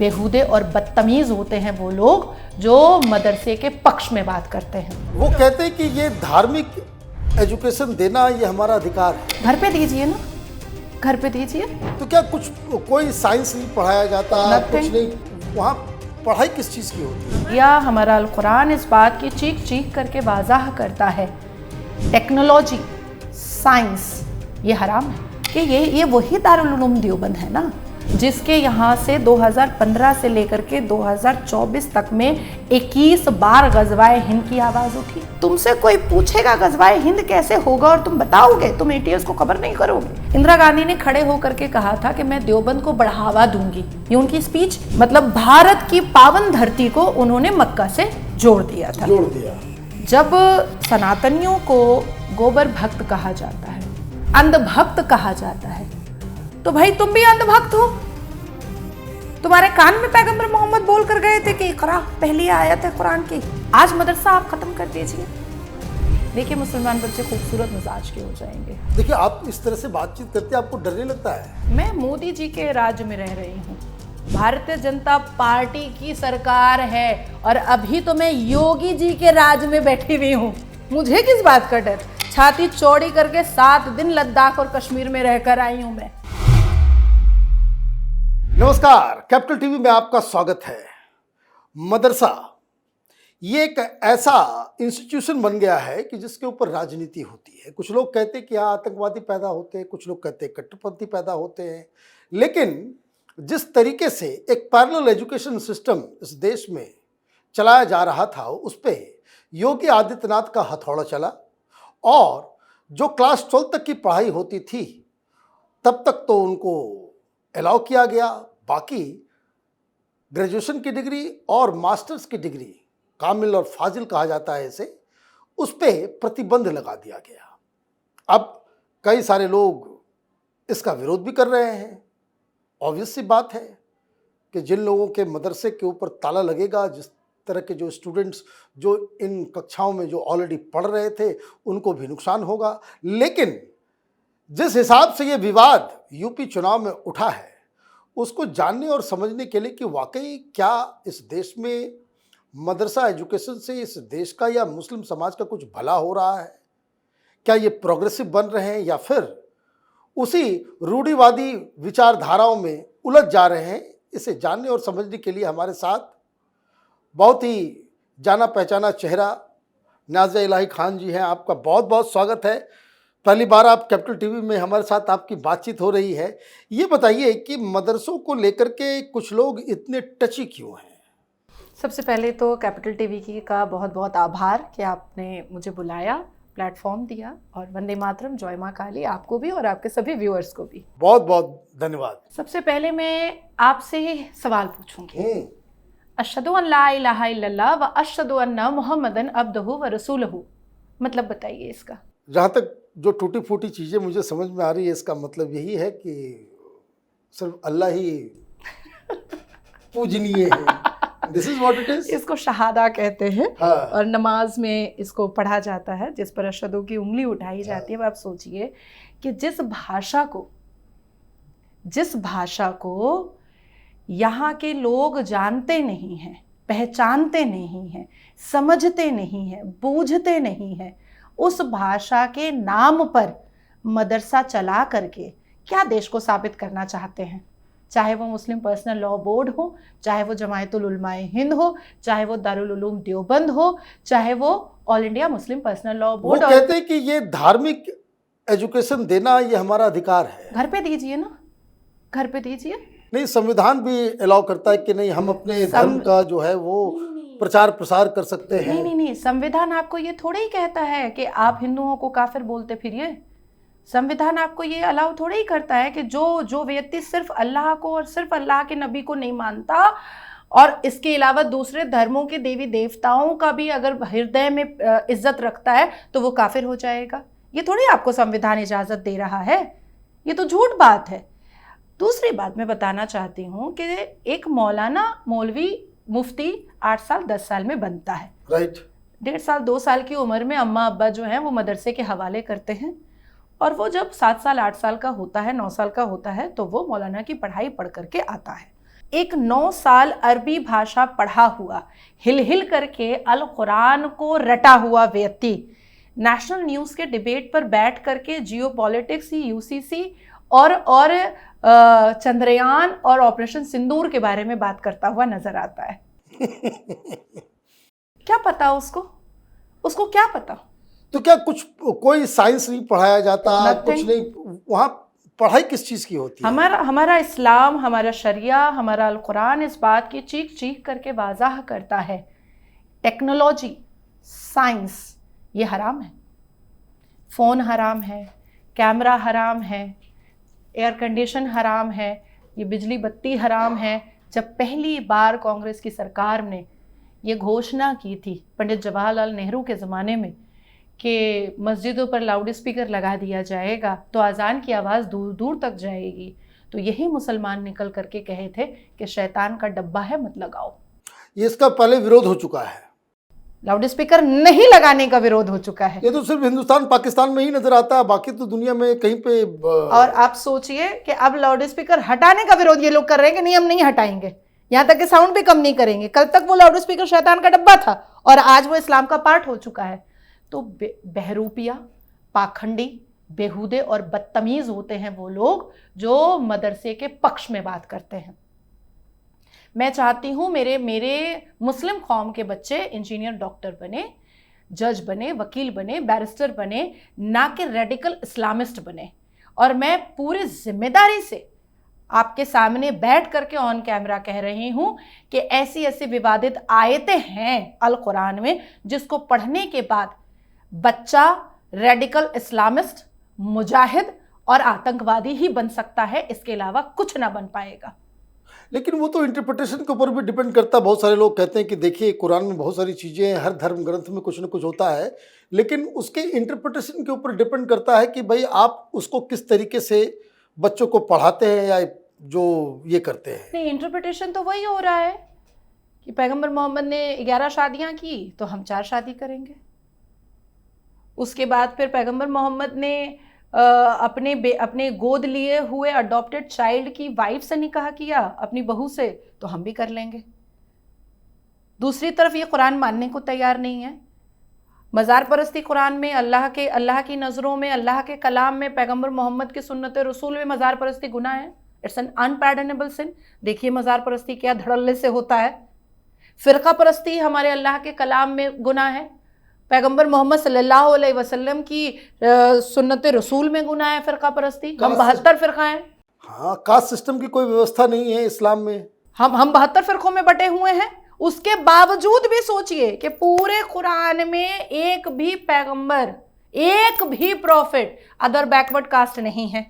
बेहुदे और बदतमीज होते हैं वो लोग जो मदरसे के पक्ष में बात करते हैं। वो कहते हैं कि ये धार्मिक एजुकेशन देना ये हमारा अधिकार है। घर पे दीजिए ना, घर पे दीजिए। तो क्या कुछ कोई साइंस नहीं पढ़ाया जाता, Nothing. कुछ नहीं, वहाँ पढ़ाई किस चीज़ की होती है? या हमारा अल कुरान इस बात की चीख चीख करके वाज़ाह करता है, टेक्नोलॉजी, साइंस ये हराम है। कि ये वही दारुल उलूम देवबंद है ना, जिसके यहाँ से 2015 से लेकर के 2024 तक में 21 बार गज़वाए हिंद की आवाज़ उठी। तुमसे कोई पूछेगा गज़वाए हिंद कैसे होगा और तुम बताओगे, तुम एटीएस को खबर नहीं करोगे। इंदिरा गांधी ने खड़े होकर के कहा था कि मैं देवबंद को बढ़ावा दूंगी। ये उनकी स्पीच, मतलब भारत की पावन धरती को उन्होंने मक्का से जोड़ दिया था। जोड़ दिया। जब सनातनियों को गोबर भक्त कहा जाता है, अंधभक्त कहा जाता है, तो भाई तुम भी अंधभक्त हो। तुम्हारे कान में पैगंबर मोहम्मद बोल कर गए थे कि इकरा पहली आयत है कुरान की। आज मदरसा आप खत्म कर दीजिए, देखिए मुसलमान बच्चे खूबसूरत मिजाज के हो जाएंगे। देखिए, आप इस तरह से बातचीत करते हैं, आपको डर नहीं लगता है? मैं मोदी जी के राज्य में रह रही हूँ, भारतीय जनता पार्टी की सरकार है, और अभी तो मैं योगी जी के राज में बैठी हुई हूँ। मुझे किस बात का डर? छाती चौड़ी करके 7 दिन लद्दाख और कश्मीर में रहकर आई हूँ मैं। नमस्कार, कैपिटल टीवी में आपका स्वागत है। मदरसा ये एक ऐसा इंस्टीट्यूशन बन गया है कि जिसके ऊपर राजनीति होती है। कुछ लोग कहते हैं कि यहाँ आतंकवादी पैदा होते हैं, कुछ लोग कहते हैं कट्टरपंथी पैदा होते हैं। लेकिन जिस तरीके से एक पैरेलल एजुकेशन सिस्टम इस देश में चलाया जा रहा था, उस पर योगी आदित्यनाथ का हथौड़ा चला, और जो क्लास 12 तक की पढ़ाई होती थी तब तक तो उनको अलाउ किया गया, बाकी ग्रेजुएशन की डिग्री और मास्टर्स की डिग्री, कामिल और फाजिल कहा जाता है इसे, उस पर प्रतिबंध लगा दिया गया। अब कई सारे लोग इसका विरोध भी कर रहे हैं। ऑब्वियस सी बात है कि जिन लोगों के मदरसे के ऊपर ताला लगेगा, जिस तरह के जो स्टूडेंट्स जो इन कक्षाओं में जो ऑलरेडी पढ़ रहे थे, उनको भी नुकसान होगा। लेकिन जिस हिसाब से ये विवाद यूपी चुनाव में उठा है, उसको जानने और समझने के लिए कि वाकई क्या इस देश में मदरसा एजुकेशन से इस देश का या मुस्लिम समाज का कुछ भला हो रहा है, क्या ये प्रोग्रेसिव बन रहे हैं या फिर उसी रूढ़िवादी विचारधाराओं में उलझ जा रहे हैं, इसे जानने और समझने के लिए हमारे साथ बहुत ही जाना पहचाना चेहरा नाज़िया इलाही खान जी हैं। आपका बहुत बहुत स्वागत है। पहली बार आप कैपिटल टीवी में हमारे साथ आपकी बातचीत हो रही है। ये बताइए कि मदरसों को लेकर के कुछ लोग इतने टची क्यों हैं? सबसे पहले तो कैपिटल टीवी की का बहुत बहुत आभार कि आपने मुझे बुलाया, प्लेटफॉर्म दिया, और वंदे मातरम, जय मां काली, आपको भी और आपके सभी व्यूअर्स को भी बहुत बहुत धन्यवाद। सबसे पहले मैं आपसे सवाल पूछूंगी, अशहदु अन ला इलाहा इल्लल्लाह व अशहदु अन्ना मुहम्मदन अब्दुहु व रसूलुहु, मतलब बताइए इसका। जहाँ तक जो टूटी फूटी चीज़ें मुझे समझ में आ रही है, इसका मतलब यही है कि सिर्फ अल्लाह ही पूजनीय है। This is what it is. इसको शहादा कहते हैं। हाँ। और नमाज में इसको पढ़ा जाता है, जिस पर अशहदु की उंगली उठाई जाती है। अब आप सोचिए कि जिस भाषा को यहाँ के लोग जानते नहीं हैं, पहचानते नहीं हैं, समझते नहीं हैं, बूझते नहीं हैं, उस भाषा के नाम पर मदरसा चला करके क्या देश को साबित करना चाहते हैं? चाहे वो मुस्लिम पर्सनल लॉ बोर्ड हो, चाहे वो जमायतुल उलमाए हिंद हो, चाहे वो दारुल उलूम देवबंद हो, चाहे वो all India Muslim personal law board. वो कहते हैं कि ये धार्मिक एजुकेशन देना ये हमारा अधिकार है। घर पे दीजिए ना, घर पे दीजिए। नहीं, संविधान भी अलाउ करता है कि नहीं, हम अपने धर्म का जो है वो प्रचार प्रसार कर सकते हैं। नहीं, संविधान आपको ये थोड़ा ही कहता है कि आप हिंदुओं को काफिर बोलते फिरिए। संविधान आपको ये अलाउ थोड़ा ही करता है कि जो व्यक्ति सिर्फ अल्लाह को और सिर्फ अल्लाह के नबी को नहीं मानता, और इसके अलावा दूसरे धर्मों के देवी देवताओं का भी अगर हृदय में इज्जत रखता है, तो वो काफिर हो जाएगा। ये थोड़ी आपको संविधान इजाजत दे रहा है, ये तो झूठ बात है। दूसरी बात मैं बताना चाहती हूँ कि एक मौलवी मुफ्ती 8 साल 10 साल में बनता है, राइट। 1.5 साल 2 साल की उम्र में अम्मा अब्बा जो हैं वो मदरसे के हवाले करते हैं, और वो जब 7 साल 8 साल का होता है, 9 साल का होता है, तो वो मौलाना की पढ़ाई पढ़ करके आता है। एक 9 साल अरबी भाषा पढ़ा हुआ, हिल हिल करके अल कुरान को रटा हुआ व्यक्ति नेशनल न्यूज़ के डिबेट पर बैठ करके जियोपॉलिटिक्स, यूसीसी और चंद्रयान और ऑपरेशन सिंदूर के बारे में बात करता हुआ नजर आता है। क्या पता उसको क्या पता? तो क्या कोई साइंस नहीं पढ़ाया जाता, कुछ नहीं? वहाँ पढ़ाई किस चीज़ की होती है? हमारा इस्लाम, हमारा शरिया, हमारा अल कुरान इस बात की चीख चीख करके वाज़ाह करता है, टेक्नोलॉजी, साइंस ये हराम है। फ़ोन हराम है, कैमरा हराम है, एयर कंडीशन हराम है, ये बिजली बत्ती हराम है। जब पहली बार कांग्रेस की सरकार ने ये घोषणा की थी पंडित जवाहरलाल नेहरू के ज़माने में कि मस्जिदों पर लाउड स्पीकर लगा दिया जाएगा तो अजान की आवाज़ दूर दूर तक जाएगी, तो यही मुसलमान निकल करके कहे थे कि शैतान का डब्बा है मत लगाओ। ये इसका पहले विरोध हो चुका है, लाउड स्पीकर नहीं लगाने का विरोध हो चुका है। ये तो सिर्फ हिंदुस्तान पाकिस्तान में ही नजर आता है, बाकी तो दुनिया में कहीं पे और आप सोचिए कि अब लाउड स्पीकर हटाने का विरोध ये लोग कर रहे हैं कि नहीं हम नहीं हटाएंगे, यहाँ तक कि साउंड भी कम नहीं करेंगे। कल तक वो लाउड स्पीकर शैतान का डब्बा था और आज वो इस्लाम का पार्ट हो चुका है। तो बहरूपिया, पाखंडी, बेहुदे और बदतमीज होते हैं वो लोग जो मदरसे के पक्ष में बात करते हैं। मैं चाहती हूँ मेरे मुस्लिम कौम के बच्चे इंजीनियर, डॉक्टर बने, जज बने, वकील बने, बैरिस्टर बने, ना कि रेडिकल इस्लामिस्ट बने। और मैं पूरी जिम्मेदारी से आपके सामने बैठ करके ऑन कैमरा कह रही हूँ कि ऐसी ऐसी विवादित आयतें हैं अल कुरान में जिसको पढ़ने के बाद बच्चा रेडिकल इस्लामिस्ट, मुजाहिद और आतंकवादी ही बन सकता है, इसके अलावा कुछ ना बन पाएगा। लेकिन वो तो इंटरप्रिटेशन के ऊपर भी डिपेंड करता है। बहुत सारे लोग कहते हैं कि देखिए कुरान में बहुत सारी चीज़ें हैं, हर धर्म ग्रंथ में कुछ ना कुछ होता है, लेकिन उसके इंटरप्रिटेशन के ऊपर डिपेंड करता है कि भाई आप उसको किस तरीके से बच्चों को पढ़ाते हैं या जो ये करते हैं। नहीं, इंटरप्रिटेशन तो वही हो रहा है कि पैगंबर मोहम्मद ने 11 शादियां की तो हम 4 शादी करेंगे। उसके बाद फिर पैगंबर मोहम्मद ने अपने गोद लिए हुए अडॉप्टेड चाइल्ड की वाइफ से निकाह किया, अपनी बहू से, तो हम भी कर लेंगे। दूसरी तरफ ये कुरान मानने को तैयार नहीं है। मज़ार परस्ती कुरान में अल्लाह की नज़रों में, अल्लाह के कलाम में, पैगंबर मोहम्मद की सुन्नत रसूल में मज़ार परस्ती गुनाह है। इट्स एन अनपैर्डनेबल सिन। देखिए मज़ार परस्ती क्या धड़ल्ले से होता है। फ़िरका परस्ती हमारे अल्लाह के कलाम में गुनाह है। पैगंबर मोहम्मद सल्लल्लाहु अलैहि वसल्लम की सुन्नत रसूल में गुनाह है फ़िरका परस्ती। हम 72 फ़िरका हैं। हाँ, कास्ट सिस्टम की कोई व्यवस्था नहीं है इस्लाम में। हम 72 फ़िरकों में बटे हुए हैं। उसके बावजूद भी सोचिए कि पूरे कुरान में एक भी पैगंबर, एक भी प्रॉफिट अदर बैकवर्ड कास्ट नहीं है,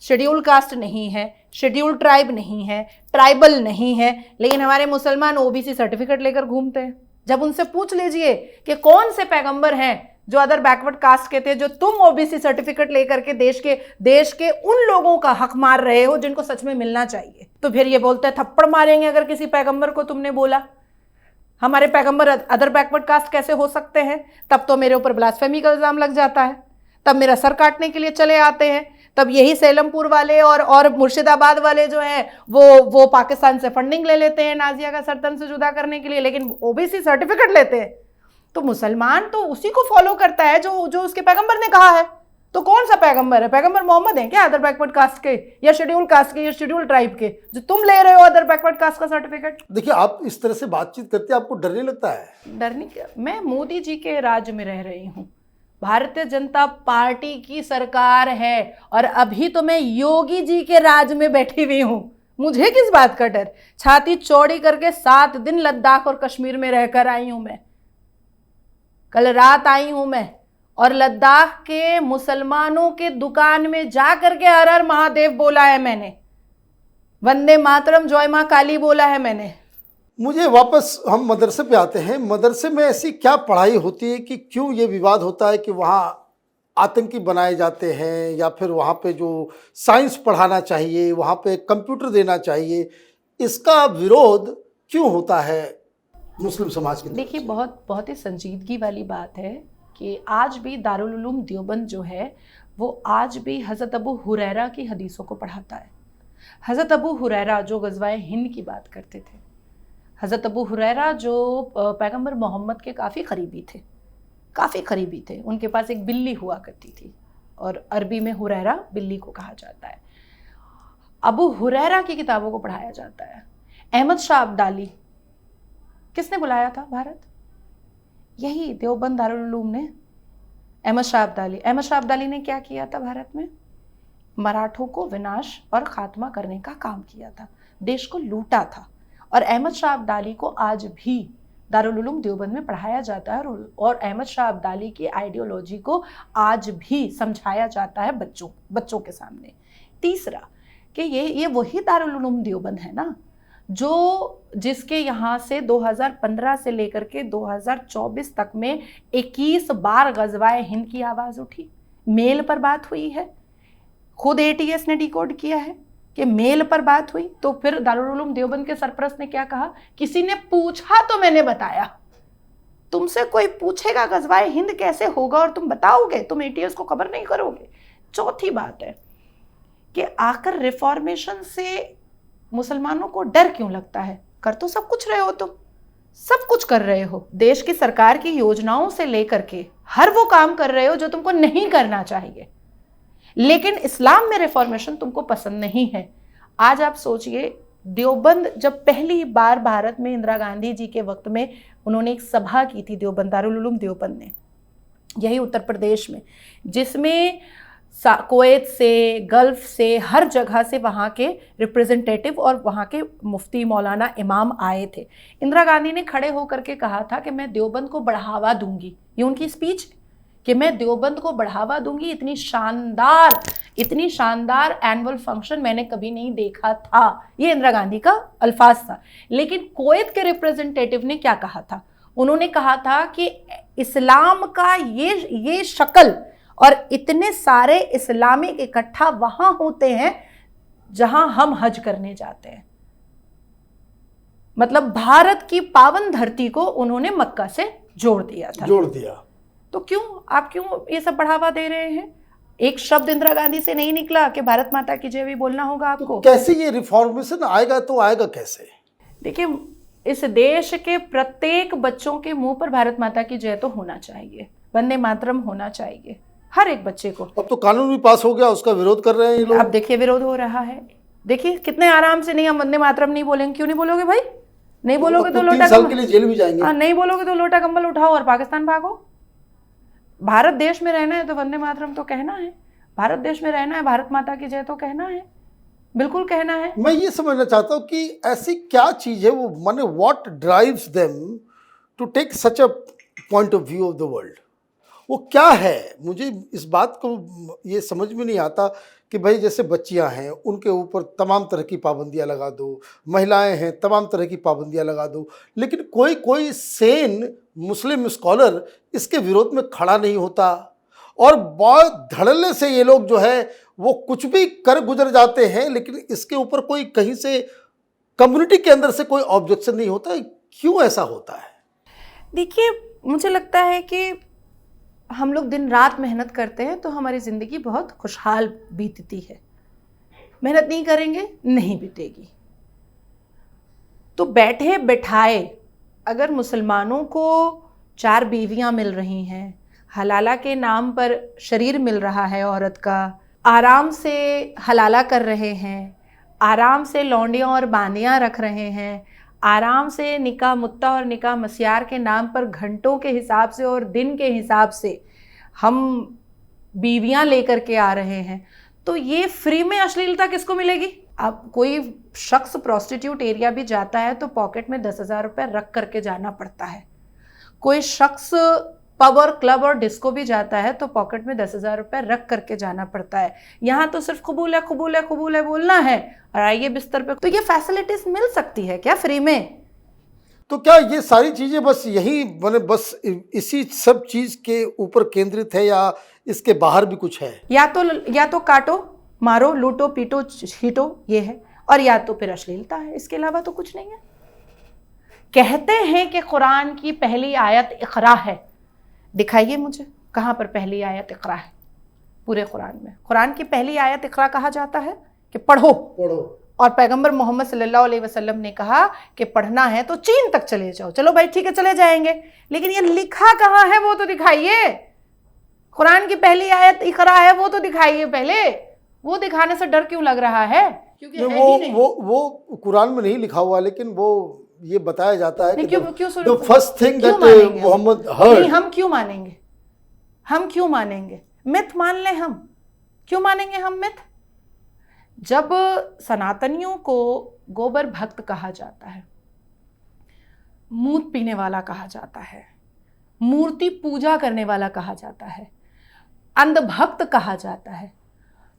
शेड्यूल कास्ट नहीं है, शेड्यूल ट्राइब नहीं है, ट्राइबल नहीं है, लेकिन हमारे मुसलमान ओबीसी सर्टिफिकेट लेकर घूमते हैं। जब उनसे पूछ लीजिए कि कौन से पैगंबर हैं जो अदर बैकवर्ड कास्ट के थे, जो तुम ओबीसी सर्टिफिकेट लेकर के देश के उन लोगों का हक मार रहे हो जिनको सच में मिलना चाहिए, तो फिर ये बोलते हैं थप्पड़ मारेंगे अगर किसी पैगंबर को तुमने बोला हमारे पैगंबर अदर बैकवर्ड कास्ट कैसे हो सकते हैं। तब तो मेरे ऊपर ब्लास्फेमी का इल्ज़ाम लग जाता है, तब मेरा सर काटने के लिए चले आते हैं, तब यही सेलमपुर वाले और मुर्शिदाबाद वाले जो हैं वो पाकिस्तान से फंडिंग ले लेते हैं नाजिया का सर तन से जुदा करने के लिए, लेकिन ओबीसी सर्टिफिकेट लेते हैं। तो मुसलमान तो उसी को फॉलो करता है जो उसके पैगंबर ने कहा है। तो कौन सा पैगंबर है? पैगंबर मोहम्मद है क्या अदर बैकवर्ड कास्ट के या शेड्यूल कास्ट के या शेड्यूल ट्राइब के, जो तुम ले रहे हो अदर बैकवर्ड कास्ट का सर्टिफिकेट? देखिए आप इस तरह से बातचीत करते हैं, आपको डर नहीं लगता है? डर नहीं, मैं मोदी जी के राज्य में रह रही हूँ, भारतीय जनता पार्टी की सरकार है और अभी तो मैं योगी जी के राज में बैठी हुई हूँ। मुझे किस बात का डर? छाती चौड़ी करके 7 दिन लद्दाख और कश्मीर में रहकर आई हूँ मैं। कल रात आई हूँ मैं और लद्दाख के मुसलमानों के दुकान में जा करके हर हर महादेव बोला है मैंने, वंदे मातरम, जय माँ काली बोला है मैंने। मुझे वापस हम मदरसे पे आते हैं। मदरसे में ऐसी क्या पढ़ाई होती है कि क्यों ये विवाद होता है कि वहाँ आतंकी बनाए जाते हैं, या फिर वहाँ पे जो साइंस पढ़ाना चाहिए, वहाँ पे कंप्यूटर देना चाहिए, इसका विरोध क्यों होता है मुस्लिम समाज के? देखिए बहुत ही संजीदगी वाली बात है कि आज भी दारुल उलूम देवबंद जो है वो आज भी हज़रत अबू हुरैरा की हदीसों को पढ़ाता है। हज़रत अबू हुरैरा जो गज़वाए हिंद की बात करते थे, हज़रत अबू हुरैरा जो पैगंबर मोहम्मद के काफ़ी करीबी थे। उनके पास एक बिल्ली हुआ करती थी और अरबी में हुरैरा बिल्ली को कहा जाता है। अबू हुरैरा की किताबों को पढ़ाया जाता है। अहमद शाह अब्दाली किसने बुलाया था भारत? यही देवबंद दारुल उलूम ने। अहमद शाह अब्दाली ने क्या किया था भारत में? मराठों को विनाश और खात्मा करने का काम किया था, देश को लूटा था। और अहमद शाह अब्दाली को आज भी दारुल उलूम देवबंद में पढ़ाया जाता है और अहमद शाह अब्दाली की आइडियोलॉजी को आज भी समझाया जाता है बच्चों के सामने। तीसरा कि ये वही दारुल उलूम देवबंद है ना जिसके यहाँ से 2015 से लेकर के 2024 तक में 21 बार गज़वाए हिंद की आवाज़ उठी, मेल पर बात हुई है। खुद ATS ने डिकोड किया है कि मेल पर बात हुई। तो फिर दारुल उलूम देवबंद के सरपरस्त ने क्या कहा? किसी ने पूछा तो मैंने बताया। तुमसे कोई पूछेगा गज़वाए हिंद कैसे होगा और तुम बताओगे? तुम ATS को खबर नहीं करोगे। चौथी बात है कि आखिर रिफॉर्मेशन से मुसलमानों को डर क्यों लगता है? कर तो सब कुछ रहे हो, तुम सब कुछ कर रहे हो, देश की सरकार की योजनाओं से लेकर के हर वो काम कर रहे हो जो तुमको नहीं करना चाहिए, लेकिन इस्लाम में रिफॉर्मेशन तुमको पसंद नहीं है। आज आप सोचिए, देवबंद जब पहली बार भारत में इंदिरा गांधी जी के वक्त में उन्होंने एक सभा की थी देवबंद, दारुल उलूम देवबंद ने, यही उत्तर प्रदेश में, जिसमें कुवैत से, गल्फ से, हर जगह से वहाँ के रिप्रेजेंटेटिव और वहाँ के मुफ्ती, मौलाना, इमाम आए थे। इंदिरा गांधी ने खड़े होकर के कहा था कि मैं देवबंद को बढ़ावा दूंगी। ये उनकी स्पीच है कि मैं देवबंद को बढ़ावा दूंगी। इतनी शानदार एनुअल फंक्शन मैंने कभी नहीं देखा था। ये इंदिरा गांधी का अल्फाज था। लेकिन कुवैत के रिप्रेजेंटेटिव ने क्या कहा था? उन्होंने कहा था कि इस्लाम का ये शक्ल और इतने सारे इस्लामिक इकट्ठा वहां होते हैं जहां हम हज करने जाते हैं। मतलब भारत की पावन धरती को उन्होंने मक्का से जोड़ दिया। तो आप क्यों ये सब बढ़ावा दे रहे हैं? एक शब्द इंदिरा गांधी से नहीं निकला कि भारत माता की जय भी बोलना होगा आपको। तो कैसे ये रिफॉर्मेशन आएगा? तो आएगा कैसे? देखिए, इस देश के प्रत्येक बच्चों के मुंह पर भारत माता की जय तो होना चाहिए, वंदे मातरम होना चाहिए, हर एक बच्चे को। अब तो कानून भी पास हो गया, उसका विरोध कर रहे हैं ये लोग। अब देखिए विरोध हो रहा है, देखिए कितने आराम से। नहीं, हम वंदे मातरम नहीं बोलेंगे। क्यों नहीं बोलोगे भाई? नहीं बोलोगे तो लोटा 3 साल के लिए जेल भी जाएंगे। नहीं बोलोगे तो लोटा कंबल उठाओ और पाकिस्तान भागो। भारत देश में रहना है तो वंदे मातरम तो कहना है, भारत देश में रहना है, भारत माता की जय तो कहना है, बिल्कुल कहना है। मैं ये समझना चाहता हूँ कि ऐसी क्या चीज है वो, माने what drives them to take such a point of view of the world? वो क्या है? मुझे इस बात को ये समझ में नहीं आता कि भाई जैसे बच्चियां हैं उनके ऊपर तमाम तरह की पाबंदियां लगा दो, महिलाएं हैं तमाम तरह की पाबंदियां लगा दो, लेकिन कोई सेन मुस्लिम स्कॉलर इसके विरोध में खड़ा नहीं होता। और बहुत धड़ल्ले से ये लोग जो है वो कुछ भी कर गुजर जाते हैं, लेकिन इसके ऊपर कोई कहीं से कम्युनिटी के अंदर से कोई ऑब्जेक्शन नहीं होता। क्यों ऐसा होता है? देखिए, मुझे लगता है कि हम लोग दिन रात मेहनत करते हैं तो हमारी ज़िंदगी बहुत खुशहाल बीतती है। मेहनत नहीं करेंगे नहीं बीतेगी। तो बैठे बैठाए अगर मुसलमानों को 4 बीवियां मिल रही हैं, हलाला के नाम पर शरीर मिल रहा है औरत का, आराम से हलाला कर रहे हैं, आराम से लौंडियाँ और बांदियाँ रख रहे हैं, आराम से निकाह मुत्ता और निकाह मस्यार के नाम पर घंटों के हिसाब से और दिन के हिसाब से हम बीवियां लेकर के आ रहे हैं, तो ये फ्री में अश्लीलता किसको मिलेगी? अब कोई शख्स प्रोस्टिट्यूट एरिया भी जाता है तो पॉकेट में 10,000 रुपये रख करके जाना पड़ता है। कोई शख्स पब और क्लब और डिस्को भी जाता है तो पॉकेट में 10,000 रुपये रख करके जाना पड़ता है। यहाँ तो सिर्फ कबूल है कबूल है कबूल है बोलना है और आइए बिस्तर पे। तो ये फैसिलिटीज मिल सकती है क्या फ्री में? तो क्या ये सारी चीज़ें बस यही मैंने बस इसी सब चीज़ के ऊपर केंद्रित है या इसके बाहर भी कुछ है? या तो काटो मारो लूटो पीटो छीटो ये है, और या तो फिर अश्लीलता है। इसके अलावा तो कुछ नहीं है। कहते हैं कि कुरान की पहली आयत इक़रा है। दिखाइए मुझे कहाँ पर पहली आयत इक़रा है पूरे कुरान में। कुरान की पहली आयत इक़रा कहा जाता है कि पढ़ो। पढ़ो। और पैगंबर मोहम्मद सल्लल्लाहु अलैहि वसल्लम ने कहा कि पढ़ना है तो चीन तक चले जाओ। चलो भाई ठीक है, चले जाएंगे, लेकिन ये लिखा कहाँ है वो तो दिखाइए। कुरान की पहली आयत इकरा है वो तो दिखाइए पहले। वो दिखाने से डर क्यों लग रहा है? क्योंकि है ही नहीं। वो कुरान में नहीं लिखा हुआ, लेकिन वो ये बताया जाता है कि क्यों the first thing that Mohammad heard। नहीं, हम क्यों मानेंगे? हम क्यों मानेंगे? मिथ मान लें हम, क्यों मानेंगे हम मिथ? जब सनातनियों को गोबर भक्त कहा जाता है, मूत पीने वाला कहा जाता है, मूर्ति पूजा करने वाला कहा जाता है, अंधभक्त कहा जाता है,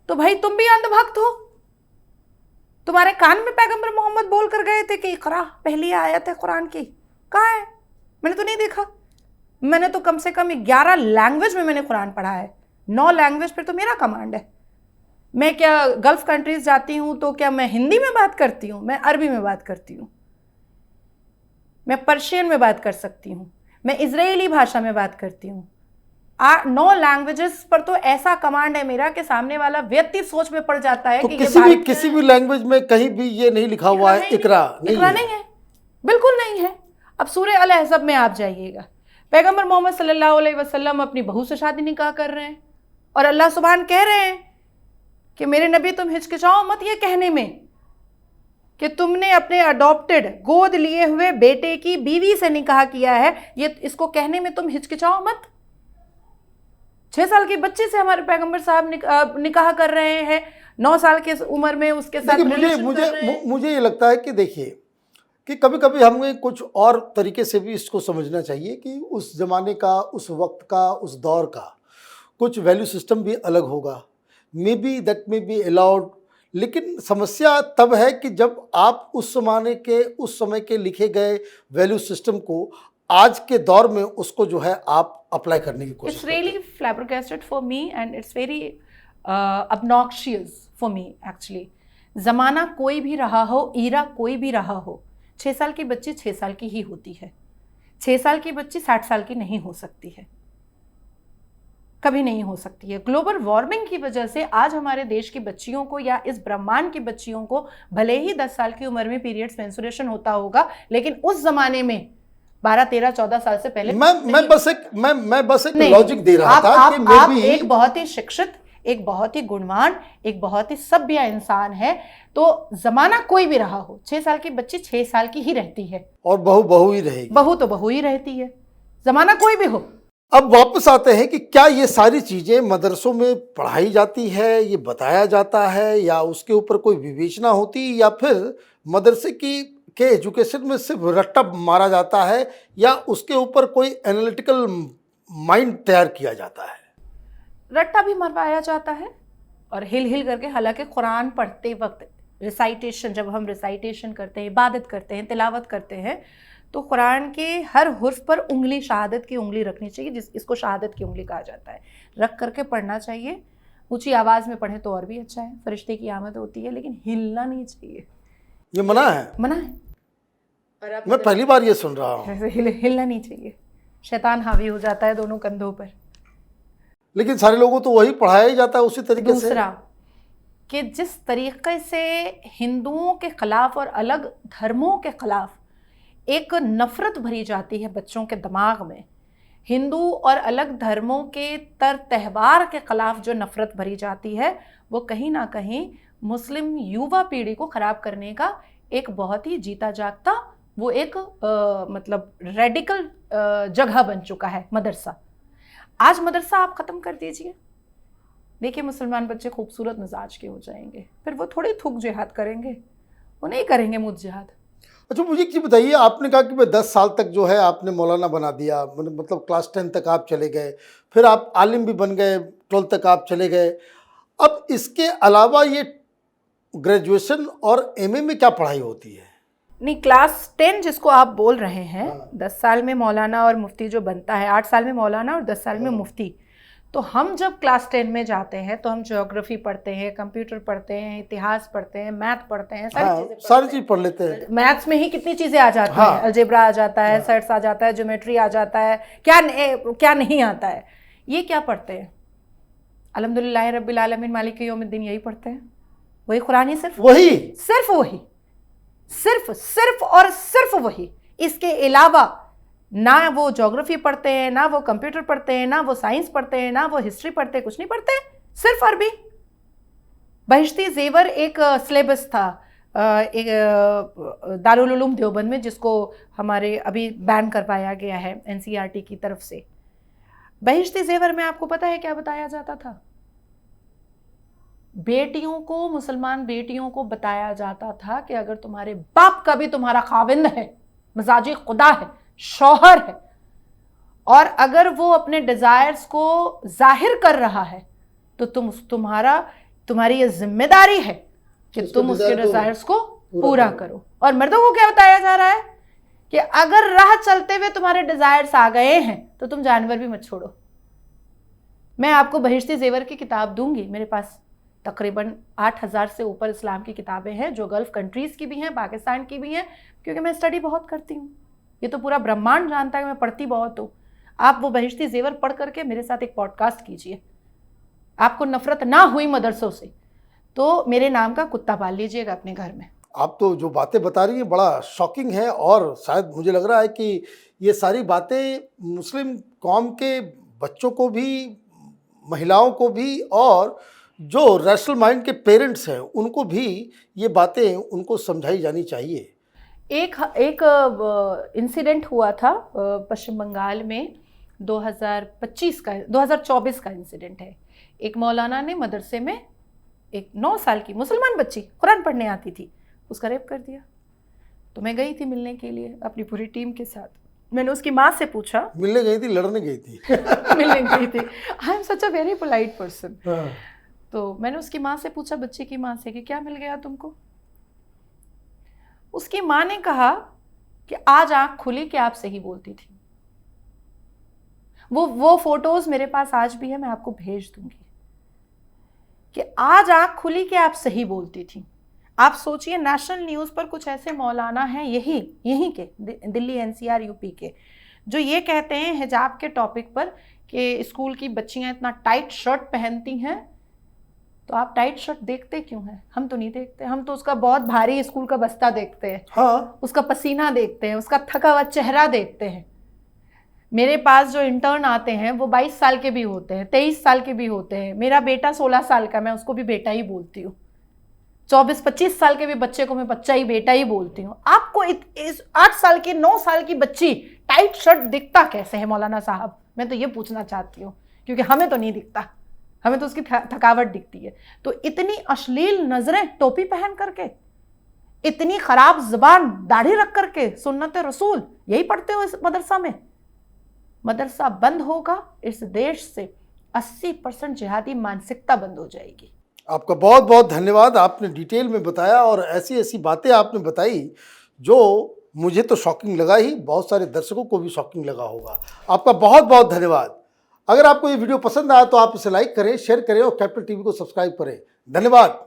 तो भाई तुम भी अंधभक्त हो। तुम्हारे कान में पैगंबर मोहम्मद बोल कर गए थे कि इकरा पहली आयत है कुरान की? कहाँ है? मैंने तो नहीं देखा। मैंने तो कम से कम 11 लैंग्वेज में मैंने कुरान पढ़ा है, 9 लैंग्वेज पर तो मेरा कमांड है। मैं क्या गल्फ कंट्रीज जाती हूँ तो क्या मैं हिंदी में बात करती हूँ? मैं अरबी में बात करती हूँ, मैं पर्शियन में बात कर सकती हूँ, मैं इजरायली भाषा में बात करती हूँ। 9 लैंग्वेजेस पर तो ऐसा कमांड है मेरा कि सामने वाला व्यक्ति सोच में पड़ जाता है तो कि किसी भी लैंग्वेज में कहीं भी ये नहीं लिखा हुआ है इकरा नहीं है, बिल्कुल नहीं है। अब सूरह अल अहज़ब में आप जाइएगा, पैगंबर मोहम्मद सल्लल्लाहु अलैहि वसल्लम अपनी बहू से शादी निकाह कर रहे हैं और अल्लाह सुभान कह रहे हैं कि मेरे नबी तुम हिचकिचाओ मत ये कहने में कि तुमने अपने अडॉप्टेड गोद लिए हुए बेटे की बीवी से निकाह किया है, ये इसको कहने में तुम हिचकिचाओ मत। 6 साल की बच्ची से हमारे पैगंबर साहब निकाह कर रहे हैं, 9 साल की उम्र में उसके साथ मुझे ये लगता है कि देखिए कि कभी कभी हमें कुछ और तरीके से भी इसको समझना चाहिए कि उस ज़माने का, उस वक्त का, उस दौर का कुछ वैल्यू सिस्टम भी अलग होगा। May be that may be allowed, लेकिन समस्या तब है कि जब आप उस समय के लिखे गए वैल्यू सिस्टम को आज के दौर में उसको जो है आप अप्लाई करने की कोशिश करते हैं। It's really flabbergasted for me and it's very obnoxious for me actually। ज़माना कोई भी रहा हो, ईरा कोई भी रहा हो, 6 साल की बच्ची 6 साल की ही होती है। 6 साल की बच्ची 60 साल की नहीं हो सकती है, कभी नहीं हो सकती है। ग्लोबल वार्मिंग की वजह से आज हमारे देश की बच्चियों को या इस ब्रह्मांड की बच्चियों को भले ही 10 साल की उम्र में पीरियड्स मेंस्ट्रुएशन होता होगा, लेकिन उस जमाने में 12, 13, 14 साल से पहले मैं बस एक लॉजिक दे रहा था कि आप एक बहुत ही शिक्षित, एक बहुत ही गुणवान, एक बहुत ही सभ्य इंसान है, तो जमाना कोई भी रहा हो, 6 साल की बच्ची 6 साल की ही रहती है और बहू ही रहेगी। बहू तो बहू ही रहती है, जमाना कोई भी हो। अब वापस आते हैं कि क्या ये सारी चीज़ें मदरसों में पढ़ाई जाती है, ये बताया जाता है, या उसके ऊपर कोई विवेचना होती है, या फिर मदरसे के एजुकेशन में सिर्फ रट्टा मारा जाता है, या उसके ऊपर कोई एनालिटिकल माइंड तैयार किया जाता है? रट्टा भी मरवाया जाता है और हिल हिल करके। हालांकि कुरान पढ़ते वक्त रिसाइटेशन, जब हम रिसाइटेशन करते हैं, इबादत करते हैं, तिलावत करते हैं, तो कुरान के हर हुर्फ पर उंगली, शहादत की उंगली रखनी चाहिए, इसको शहादत की उंगली कहा जाता है। रख करके पढ़ना चाहिए। ऊंची आवाज़ में पढ़ें तो और भी अच्छा है, फरिश्ते की आमद होती है, लेकिन हिलना नहीं चाहिए। ये मना है? मना है। मैं पहली बार ये सुन रहा हूँ। हिलना नहीं चाहिए, शैतान हावी हो जाता है दोनों कंधों पर। लेकिन सारे लोगों तो वही पढ़ाया ही जाता है उसी तरीके से। दूसरा कि जिस तरीके से हिंदुओं के खिलाफ और अलग धर्मों के खिलाफ एक नफरत भरी जाती है बच्चों के दिमाग में, हिंदू और अलग धर्मों के त्यौहार के खिलाफ जो नफरत भरी जाती है, वो कहीं ना कहीं मुस्लिम युवा पीढ़ी को ख़राब करने का एक बहुत ही जीता जागता, वो एक मतलब रेडिकल जगह बन चुका है मदरसा। आज मदरसा आप ख़त्म कर दीजिए, देखिए मुसलमान बच्चे खूबसूरत मिजाज के हो जाएंगे, फिर वो थोड़ी थूक जिहाद करेंगे, वो नहीं करेंगे मुझ जिहाद। अच्छा, मुझे एक चीज़ बताइए, आपने कहा कि मैं 10 साल तक जो है आपने मौलाना बना दिया, मतलब क्लास 10 तक आप चले गए, फिर आप आलिम भी बन गए, 12 तक आप चले गए। अब इसके अलावा ये ग्रेजुएशन और एमए में क्या पढ़ाई होती है? नहीं, क्लास 10 जिसको आप बोल रहे हैं, 10 साल में मौलाना और मुफ्ती जो बनता है, 8 साल में मौलाना और 10 साल में मुफ्ती। तो हम जब क्लास 10 में जाते हैं तो हम ज्योग्राफी पढ़ते हैं, कंप्यूटर पढ़ते हैं, इतिहास पढ़ते हैं, मैथ पढ़ते हैं, सारी चीज़ पढ़ लेते हैं। मैथ्स में ही कितनी चीज़ें आ जाती हैं, अलजेब्रा आ जाता है, सेट्स आ जाता है, ज्योमेट्री आ जाता है, क्या नहीं आता है। ये क्या पढ़ते हैं? अल्हम्दुलिल्लाह रब्बिल आलमीन मालिक यौमिद्दीन, यही पढ़ते हैं। वही कुरान ही सिर्फ वही, सिर्फ और सिर्फ वही। इसके अलावा ना वो ज्योग्राफी पढ़ते हैं, ना वो कंप्यूटर पढ़ते हैं, ना वो साइंस पढ़ते हैं, ना वो हिस्ट्री पढ़ते हैं, कुछ नहीं पढ़ते, सिर्फ अरबी। बहिश्ती जेवर एक सिलेबस था एक दारुल उलूम देवबंद में, जिसको हमारे अभी बैन करवाया गया है एनसीईआरटी की तरफ से। बहिश्ती जेवर में आपको पता है क्या बताया जाता था? बेटियों को, मुसलमान बेटियों को बताया जाता था कि अगर तुम्हारे बाप का भी तुम्हारा खाविंद है, मजाजी खुदा है, शौहर है, और अगर वो अपने डिजायर्स को जाहिर कर रहा है, तो तुम्हारी ये जिम्मेदारी है कि तुम उसके डिजायर्स को पूरा करो। और मर्दों को क्या बताया जा रहा है कि अगर राह चलते हुए तुम्हारे डिजायर्स आ गए हैं तो तुम जानवर भी मत छोड़ो। मैं आपको बहिश्ती जेवर की किताब दूंगी, मेरे पास तकरीबन 8000 से ऊपर इस्लाम की किताबें हैं, जो गल्फ कंट्रीज की भी हैं, पाकिस्तान की भी हैं, क्योंकि मैं स्टडी बहुत करती हूँ। ये तो पूरा ब्रह्मांड जानता है कि मैं पढ़ती बहुत हूँ। आप वो बहिश्ती जेवर पढ़ करके मेरे साथ एक पॉडकास्ट कीजिए। आपको नफरत ना हुई मदरसों से तो मेरे नाम का कुत्ता पाल लीजिएगा अपने घर में। आप तो जो बातें बता रही हैं बड़ा शॉकिंग है, और शायद मुझे लग रहा है कि ये सारी बातें मुस्लिम कौम के बच्चों को भी, महिलाओं को भी, और जो रैशनल माइंड के पेरेंट्स हैं उनको भी ये बातें उनको समझाई जानी चाहिए। एक इंसिडेंट हुआ था पश्चिम बंगाल में 2024 का इंसिडेंट है। एक मौलाना ने मदरसे में एक 9 साल की मुसलमान बच्ची, कुरान पढ़ने आती थी, उसका रेप कर दिया। तो मैं गई थी मिलने के लिए अपनी पूरी टीम के साथ। मैंने उसकी माँ से पूछा, मिलने गई थी, लड़ने गई थी? मिलने गई थी। I am such a very polite person. तो मैंने उसकी माँ से पूछा, बच्ची की माँ से, कि क्या मिल गया तुमको? उसकी माँ ने कहा कि आज आंख खुली कि आप सही बोलती थी। वो फोटोज मेरे पास आज भी है, मैं आपको भेज दूंगी, कि आज आंख खुली कि आप सही बोलती थी। आप सोचिए, नेशनल न्यूज पर कुछ ऐसे मौलाना हैं यहीं के दिल्ली एनसीआर यूपी के, जो ये कहते हैं हिजाब के टॉपिक पर कि स्कूल की बच्चियां इतना टाइट शर्ट पहनती हैं, तो आप टाइट शर्ट देखते क्यों हैं? हम तो नहीं देखते, हम तो उसका बहुत भारी स्कूल का बस्ता देखते हैं। हाँ, उसका पसीना देखते हैं, उसका थका हुआ चेहरा देखते हैं। मेरे पास जो इंटर्न आते हैं वो 22 साल के भी होते हैं, 23 साल के भी होते हैं। मेरा बेटा 16 साल का, मैं उसको भी बेटा ही बोलती हूँ। 24-25 साल के भी बच्चे को मैं बच्चा ही, बेटा ही बोलती हूँ। आपको इस 8 साल की, 9 साल की बच्ची टाइट शर्ट दिखता कैसे है मौलाना साहब? मैं तो ये पूछना चाहती हूँ, क्योंकि हमें तो नहीं दिखता, हमें तो उसकी थकावट दिखती है। तो इतनी अश्लील नजरें टोपी पहन करके, इतनी खराब जुबान दाढ़ी रख करके, सुन्नत रसूल यही पढ़ते हो इस मदरसा में? मदरसा बंद होगा, इस देश से 80% जिहादी मानसिकता बंद हो जाएगी। आपका बहुत बहुत धन्यवाद। आपने डिटेल में बताया और ऐसी ऐसी बातें आपने बताई जो मुझे तो शॉकिंग लगा ही, बहुत सारे दर्शकों को भी शॉकिंग लगा होगा। आपका बहुत बहुत धन्यवाद। अगर आपको ये वीडियो पसंद आया तो आप इसे लाइक करें, शेयर करें और कैपिटल टीवी को सब्सक्राइब करें। धन्यवाद।